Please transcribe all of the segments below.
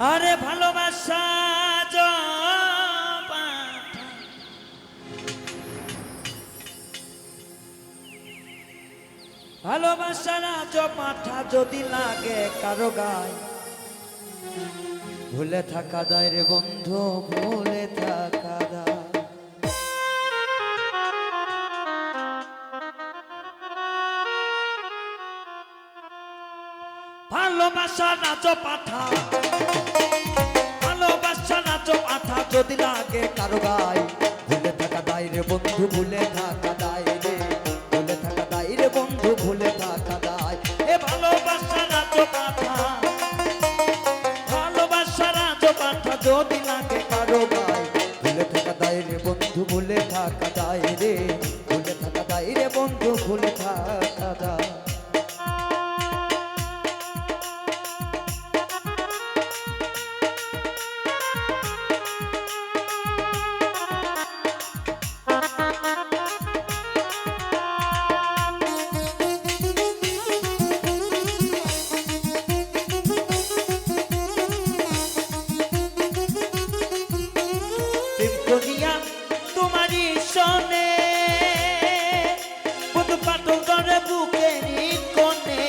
আরে ভালোবাসা ভালোবাসা না পাঠা যদি লাগে কারো গায় ভুলে থাকা যায় রে বন্ধু ভুলে থাকা যায় ভালোবাসা না পাঠা ভালোবাসা না পাঠা যদি লাগে কারো গায় ভুলে থাকা যায় রে বন্ধু ভুলে থাকা যায় রে ভুলে থাকা যায় রে বন্ধু ভুলে থাকা যায় এ ভালোবাসা না পাঠা ভালোবাসা না পাঠা যদি লাগে কারো গায় ভুলে থাকা যায় রে বন্ধু ভুলে থাকা যায় রে ভুলে থাকা যায় রে বন্ধু ভুলে থাকা যায় তোমারই সনে বুধ পাটল করে বুকেরই কোণে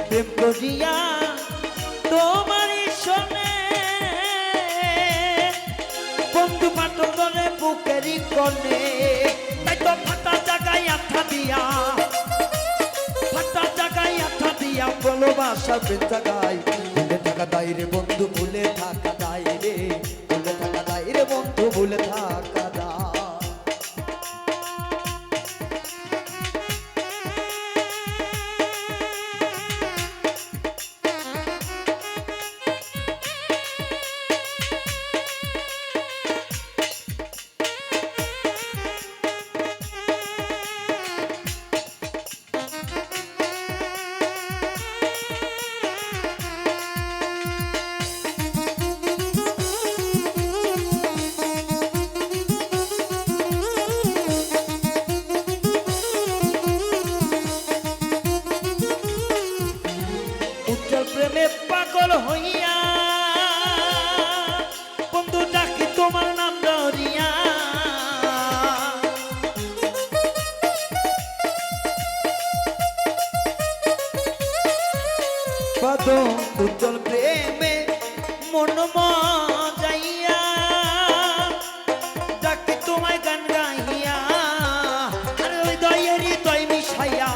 প্রেম করিয়া তোমারই সনে বন্ধু পাটল করে বুকেরই কোণে তাই তো ফাটা জায়গায় আঠা দিয়া ভালোবাসা বেঁচা গাই ভুলে থাকা দায় রে বন্ধু ভুলে থাকা দায় রে ভুলে থাকা দায় রে বন্ধু ভুলে থাকা দায় প্রেমে পাগল হইয়া বন্ধু ডাকি তোমার নাম ধরিয়া উজ্জ্বল প্রেমে মন মজাইয়া ডাকি তোমায় গান গাইয়া আর হৃদয়ের হৃদয় মিশাইয়া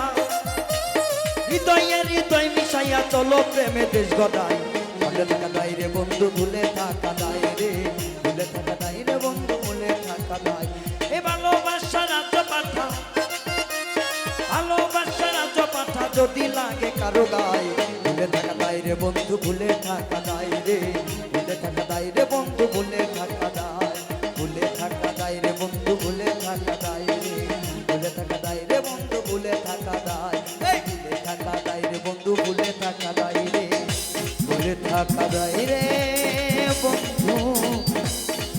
হৃদয়ের হৃদয় মিশাইয়া চলো প্রেমে দেশ গদাই ভুলে থাকা দায় রে বন্ধু ভুলে থাকা দায় রে ভুলে থাকা দায় রে বন্ধু ভুলে থাকা দায় এ ভালোবাসা রাজ পাঠা ভালোবাসা রাজ পাঠা যদি লাগে কারো গায় ভুলে থাকা দায় রে বন্ধু ভুলে থাকা দায় রে ভুলে থাকা দায় রে বন্ধু ভুলে থাকা দায় ভুলে থাকা দায় রে বন্ধু ভুলে থাকা দায় রে ভুলে থাকা দায় রে বন্ধু ভুলে থাকা দায় ভুলে থাকা দায় রে বন্ধু ভুলে থাকা দায় রে ভুলে থাকা দায় রে বন্ধু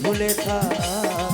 ভুলে থাকা